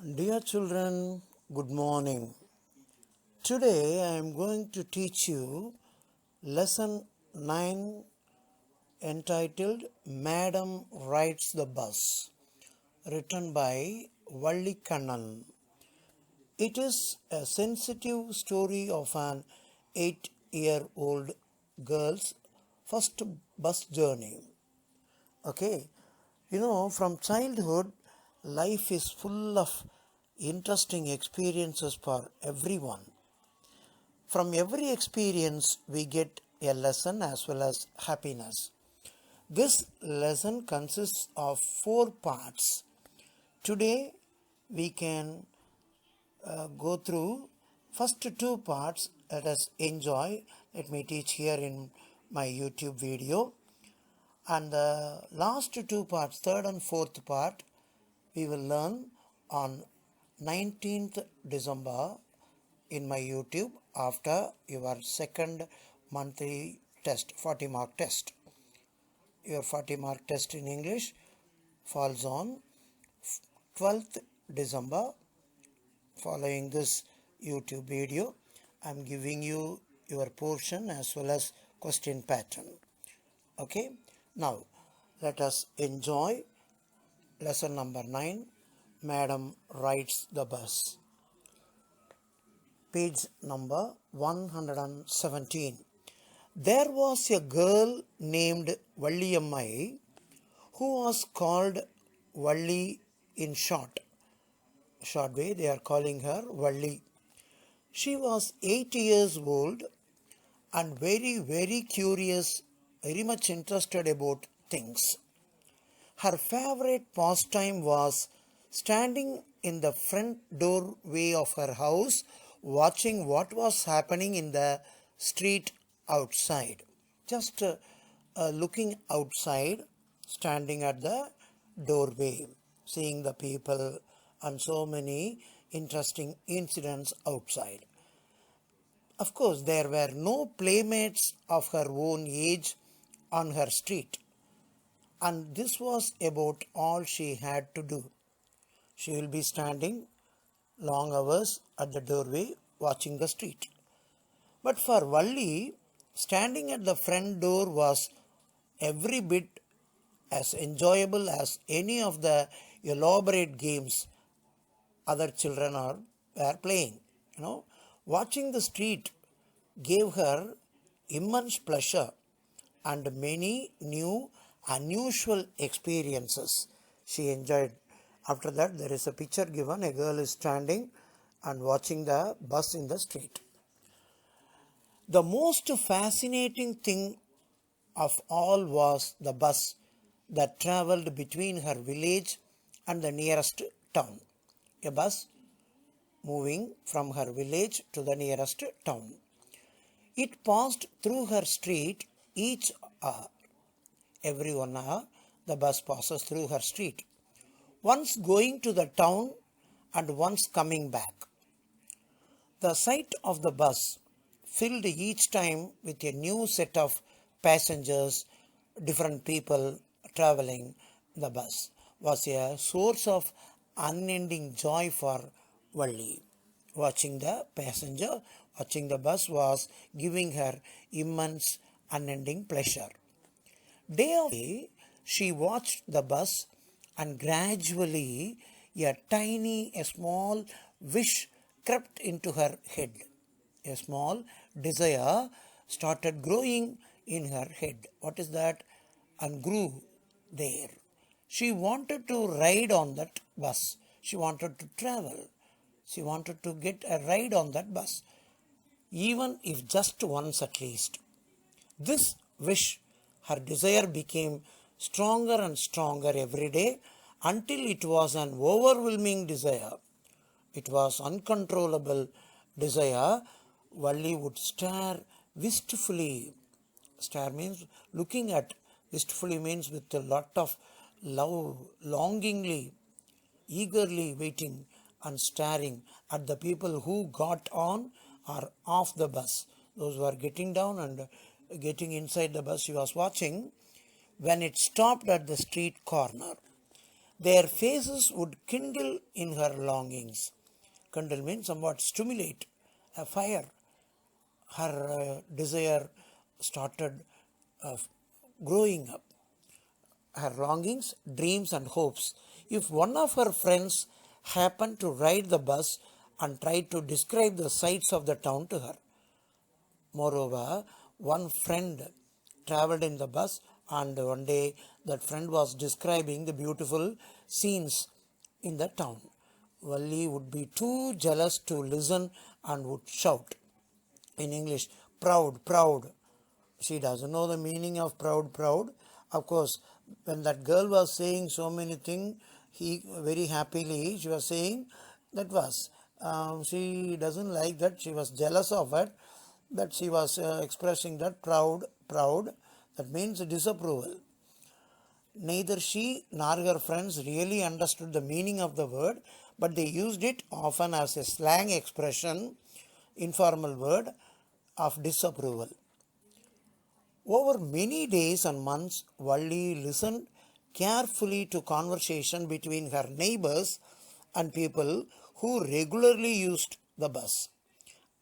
Dear children, good morning. Today I am going to teach you lesson 9 entitled Madam Rides the Bus, written by Valli Kannan. It is a sensitive story of an 8-year-old girl's first bus journey. Okay, from childhood, life is full of interesting experiences for everyone. From every experience, we get a lesson as well as happiness. This lesson consists of 4 parts. Today, we can go through first 2 parts. Let us enjoy. Let me teach here in my YouTube video. And the last 2 parts, third and fourth part, we will learn on 19th December in my YouTube after your second monthly test, 40-mark test. Your 40-mark test in English falls on 12th December. Following this YouTube video, I am giving you your portion as well as question pattern. Okay, now let us enjoy lesson number 9, Madam Rides the Bus. Page number 117. There was a girl named Valliyamai who was called Valli in short way they are calling her Valli. She was 8 years old and very curious, very much interested about things. Her favorite pastime was standing in the front doorway of her house, watching what was happening in the street outside. Just looking outside, standing at the doorway, seeing the people and so many interesting incidents outside. Of course, there were no playmates of her own age on her street, and this was about all she had to do. She will be standing long hours at the doorway watching the street. But for Valli, standing at the front door was every bit as enjoyable as any of the elaborate games other children were playing. Watching the street gave her immense pleasure and many new unusual experiences she enjoyed. After that, there is a picture given. A girl is standing and watching the bus in the street. The most fascinating thing of all was the bus that travelled between her village and the nearest town. A bus moving from her village to the nearest town. It passed through her street each hour. Every 1 hour, the bus passes through her street, once going to the town and once coming back. The sight of the bus, filled each time with a new set of passengers, different people traveling the bus, was a source of unending joy for Valli. Watching the bus was giving her immense unending pleasure. Day after day, she watched the bus, and gradually a small wish crept into her head. A small desire started growing in her head. What is that? And grew there. She wanted to ride on that bus. She wanted to travel. She wanted to get a ride on that bus, even if just once at least. This wish, her desire, became stronger and stronger every day until it was an overwhelming desire. It was uncontrollable desire. Valli would stare wistfully. Stare means looking at. Wistfully means with a lot of love, longingly, eagerly waiting and staring at the people who got on or off the bus. Those who are getting down and getting inside the bus, she was watching when it stopped at the street corner. their faces would kindle in her longings. Kindle means somewhat stimulate, a fire. Her desire started growing up. Her longings, dreams and hopes. If one of her friends happened to ride the bus and tried to describe the sights of the town to her. Moreover, one friend traveled in the bus, and one day that friend was describing the beautiful scenes in the town. Valli would be too jealous to listen and would shout in English, proud, proud. She doesn't know the meaning of proud, proud. Of course, when that girl was saying so many things, he very happily, she was saying that was, she doesn't like that, she was jealous of it, that she was expressing that proud, proud, that means disapproval. Neither she nor her friends really understood the meaning of the word, but they used it often as a slang expression, informal word of disapproval. Over many days and months, Valli listened carefully to conversation between her neighbors and people who regularly used the bus.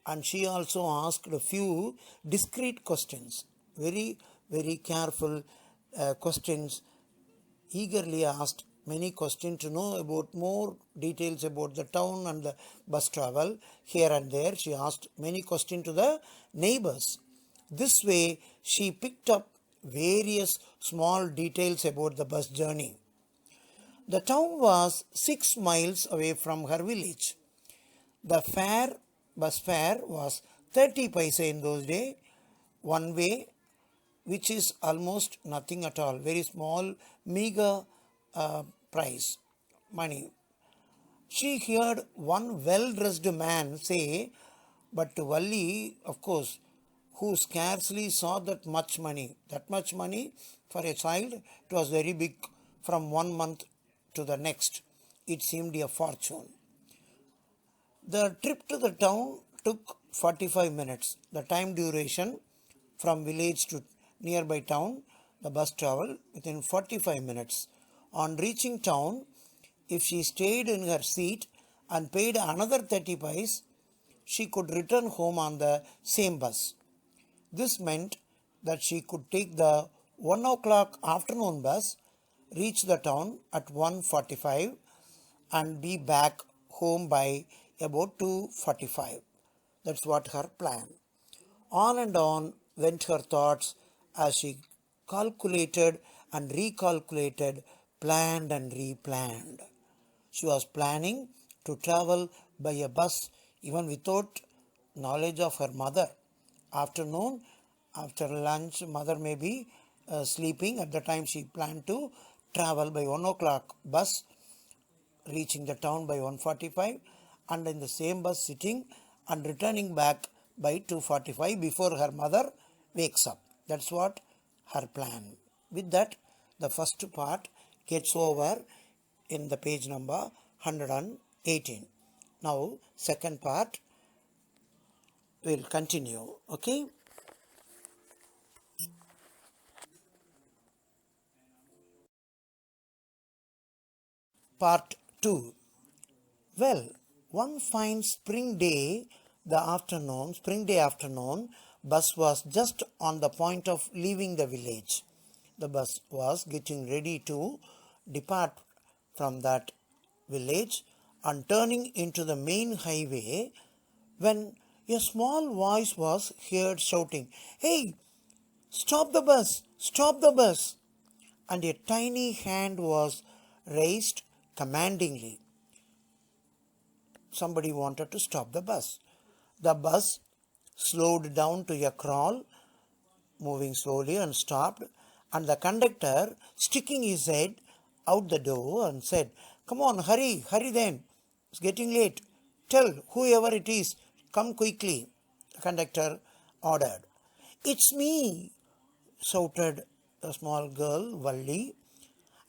And she also asked a few discreet questions, very, very careful questions, eagerly asked many questions to know about more details about the town and the bus travel. Here and there, she asked many questions to the neighbors. This way, she picked up various small details about the bus journey. The town was 6 miles away from her village. The bus fare was 30 paise in those days, one way, which is almost nothing at all, very small, meager price, money. She heard one well-dressed man say, but to Valli, of course, who scarcely saw that much money for a child, it was very big from 1 month to the next. It seemed a fortune. The trip to the town took 45 minutes. The time duration from village to nearby town, the bus travel within 45 minutes. On reaching town, if she stayed in her seat and paid another 30 paise, she could return home on the same bus. This meant that she could take the 1 o'clock afternoon bus, reach the town at 1:45 and be back home by about 2:45. That's what her plan. On and on went her thoughts as she calculated and recalculated, planned and replanned. She was planning to travel by a bus even without knowledge of her mother. Afternoon, after lunch, mother may be sleeping. At the time she planned to travel by 1 o'clock bus, reaching the town by 1:45, and in the same bus sitting and returning back by 2:45 before her mother wakes up. That's what her plan. With that, the first part gets over in the page number 118. Now, second part will continue. Okay? Part 2. Well, one fine spring day afternoon, bus was just on the point of leaving the village. The bus was getting ready to depart from that village and turning into the main highway when a small voice was heard shouting, "Hey, stop the bus! Stop the bus!" And a tiny hand was raised commandingly. Somebody wanted to stop the bus. The bus slowed down to a crawl, moving slowly, and stopped, and the conductor, sticking his head out the door and said, "Come on, hurry, hurry then. It's getting late. Tell whoever it is, come quickly," the conductor ordered. "It's me," shouted a small girl, Valli.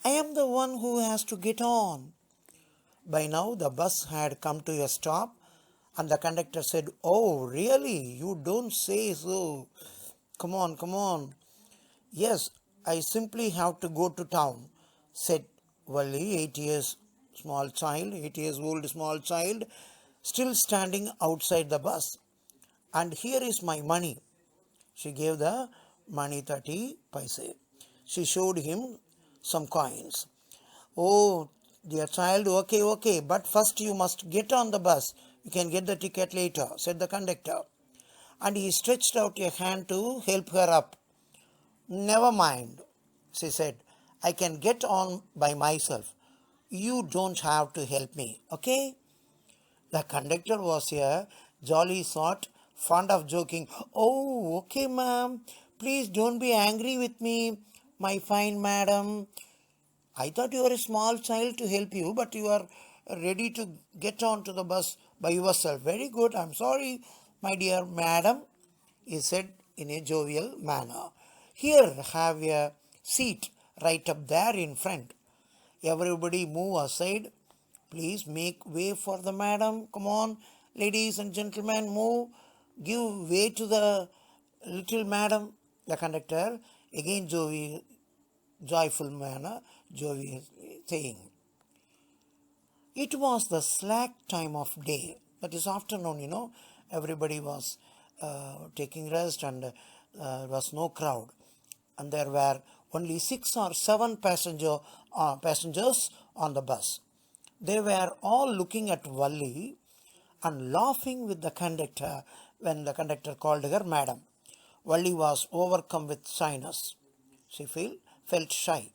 "I am the one who has to get on." By now the bus had come to a stop, and the conductor said, "Oh, really? You don't say so. Come on, come on." "Yes, I simply have to go to town," said Valli, 8 years small child, 8 years old small child, still standing outside the bus. And here is my money. She gave the money 30 paise. She showed him some coins. Oh, dear child, okay, but first you must get on the bus. You can get the ticket later, said the conductor. And he stretched out a hand to help her up. Never mind, she said. I can get on by myself. You don't have to help me, okay? The conductor was a jolly sort, fond of joking. Oh, okay, ma'am. Please don't be angry with me, my fine madam. I thought you were a small child to help you, but you are ready to get on to the bus by yourself. Very good. I'm sorry, my dear madam, he said in a jovial manner. Here, have a seat right up there in front. Everybody move aside. Please make way for the madam. Come on, ladies and gentlemen, move. Give way to the little madam. The conductor, again joyful manner, jovially saying. It was the slack time of day. That is afternoon, everybody was taking rest and there was no crowd. And there were only 6 or 7 passengers on the bus. They were all looking at Valli and laughing with the conductor when the conductor called her madam. Valli was overcome with shyness. She felt shy.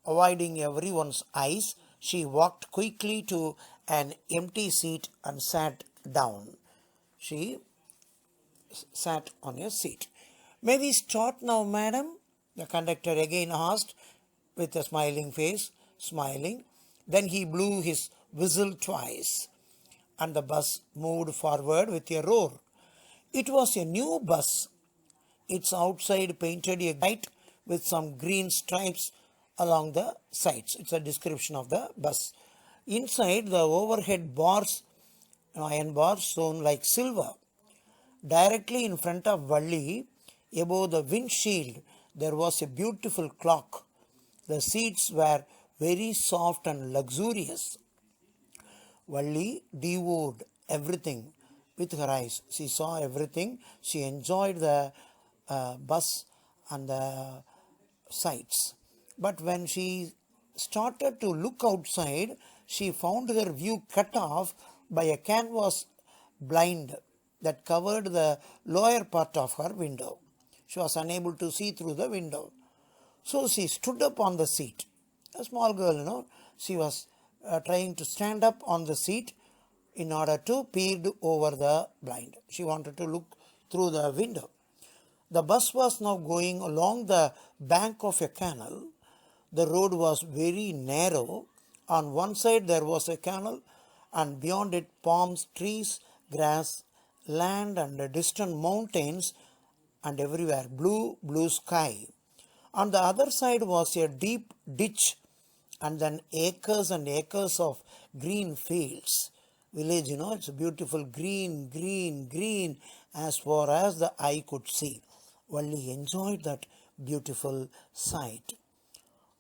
Avoiding everyone's eyes, she walked quickly to an empty seat and sat down. She sat on a seat. May we start now, madam? The conductor again asked with a smiling face, smiling. Then he blew his whistle twice and the bus moved forward with a roar. It was a new bus. Its outside painted a white with some green stripes along the sides. It's a description of the bus. Inside, the overhead bars, iron bars, shone like silver. Directly in front of Valli, above the windshield, there was a beautiful clock. The seats were very soft and luxurious. Valli devoured everything with her eyes. She saw everything. She enjoyed the bus and the sights. But when she started to look outside, she found her view cut off by a canvas blind that covered the lower part of her window. She was unable to see through the window. So she stood up on the seat. A small girl, she was trying to stand up on the seat in order to peer over the blind. She wanted to look through the window. The bus was now going along the bank of a canal. The road was very narrow. On one side there was a canal and beyond it palms, trees, grass, land and distant mountains and everywhere blue sky. On the other side was a deep ditch and then acres and acres of green fields. Village, it's beautiful green as far as the eye could see. Valli enjoyed that beautiful sight.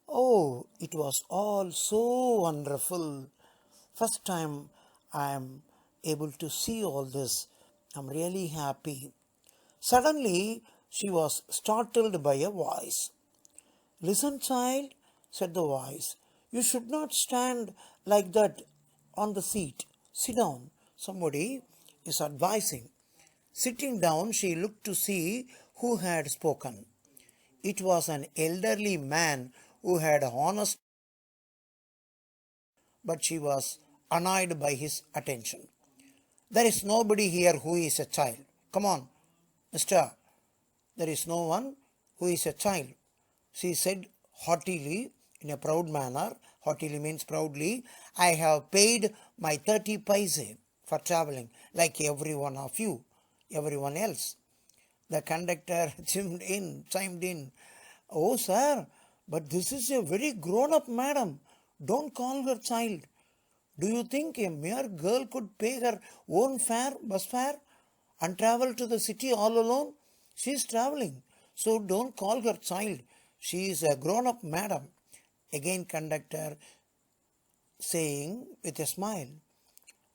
Oh, it was all so wonderful. First time I am able to see all this. I'm really happy. Suddenly, she was startled by a voice. Listen, child, said the voice. You should not stand like that on the seat. Sit down. Somebody is advising. Sitting down, she looked to see who had spoken. It was an elderly man who had honest, but she was annoyed by his attention. There is nobody here who is a child. Come on, mister. There is no one who is a child, she said haughtily, in a proud manner. Haughtily means proudly. I have paid my 30 paise for travelling, like every one of you, everyone else. The conductor chimed in. Oh, sir, but this is a very grown-up madam. Don't call her child. Do you think a mere girl could pay her own fare, bus fare, and travel to the city all alone? She is travelling, so don't call her child. She is a grown-up madam. Again conductor saying with a smile.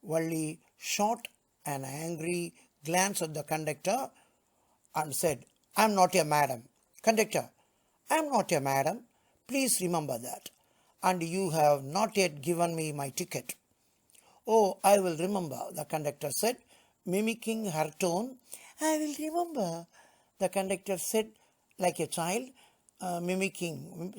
Valli shot an angry glance at the conductor and said, I am not a madam. Conductor, I am not a madam. Please remember that. And you have not yet given me my ticket. Oh, I will remember, the conductor said, mimicking her tone. I will remember, the conductor said like a child, mimicking.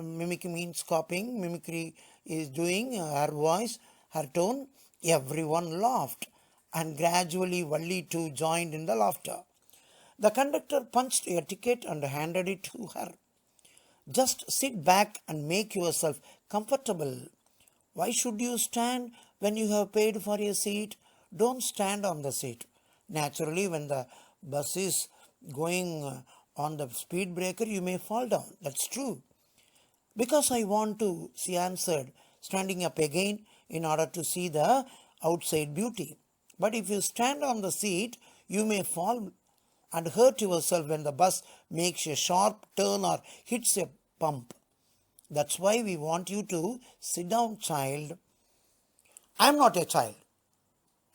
Mimicking means copying. Mimicry is doing her voice, her tone. Everyone laughed, and gradually Valli too joined in the laughter. The conductor punched a ticket and handed it to her. Just sit back and make yourself comfortable. Why should you stand when you have paid for a seat? Don't stand on the seat. Naturally, when the bus is going on the speed breaker, you may fall down. That's true. Because I want to, she answered, standing up again in order to see the outside beauty. But if you stand on the seat, you may fall and hurt yourself when the bus makes a sharp turn or hits a bump. That's why we want you to sit down, child. I'm not a child,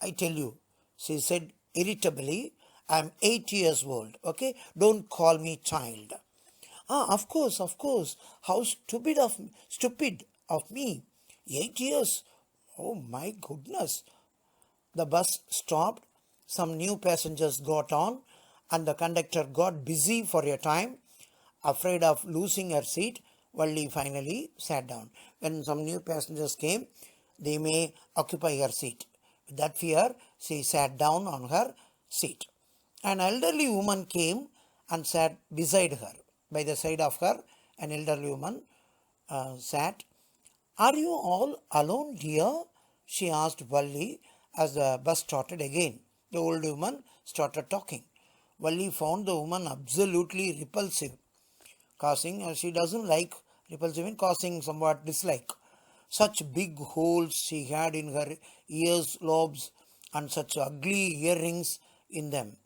I tell you, she said irritably. I'm 8 years old, okay? Don't call me child. Of course. How stupid of me. 8 years. Oh my goodness. The bus stopped. Some new passengers got on and the conductor got busy for a time. Afraid of losing her seat, Valli finally sat down. When some new passengers came, they may occupy her seat. With that fear, she sat down on her seat. An elderly woman came and sat beside her. By the side of her, an elderly woman sat. Are you all alone, dear? She asked Valli as the bus started again. The old woman started talking. Valli found the woman absolutely repulsive, she doesn't like repulsive and causing somewhat dislike. Such big holes she had in her ears, lobes, and such ugly earrings in them.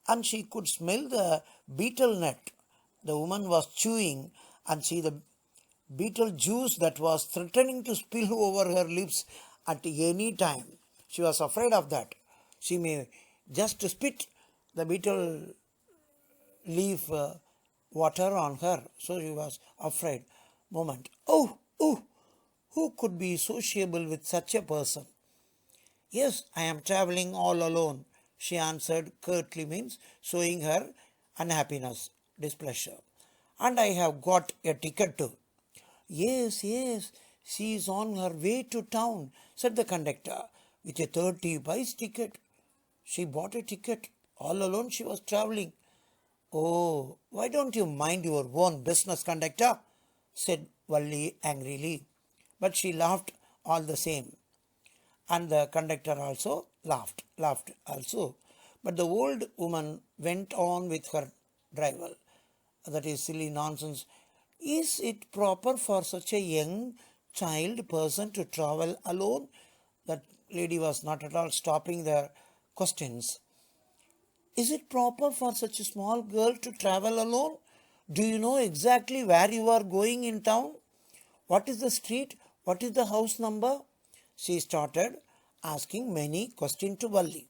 And she could smell the beetle nut the woman was chewing and see the beetle juice that was threatening to spill over her lips at any time. She was afraid of that. She may just spit the beetle leaf water on her. So she was afraid. Moment. Oh, who could be sociable with such a person? Yes, I am travelling all alone, she answered curtly, means showing her unhappiness, displeasure. And I have got a ticket too. Yes, she is on her way to town, said the conductor, with a 30 paise ticket. She bought a ticket. All alone she was travelling. Oh, why don't you mind your own business, conductor? Said Valli angrily. But she laughed all the same. And the conductor also laughed also. But the old woman went on with her drivel. That is silly nonsense. Is it proper for such a young child person to travel alone? That lady was not at all stopping their questions. Is it proper for such a small girl to travel alone? Do you know exactly where you are going in town? What is the street? What is the house number? She started asking many questions to Valli.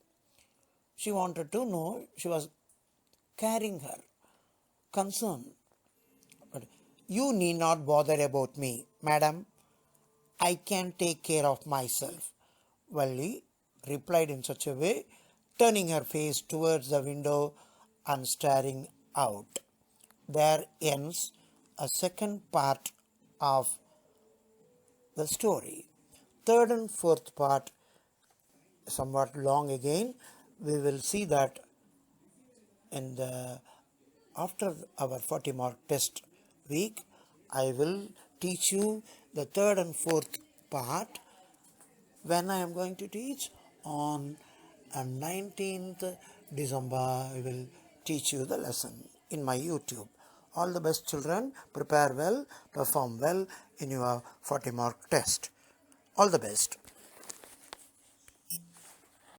She wanted to know. She was carrying her concern. But you need not bother about me, madam. I can take care of myself. Valli replied in such a way, turning her face towards the window and staring out. There ends a second part of the story. Third and fourth part, somewhat long again. We will see that after our 40-mark test week. I will teach you the third and fourth part. When I am going to teach? On 19th December, I will teach you the lesson in my YouTube. All the best, children. Prepare well, perform well in your 40-mark test. All the best.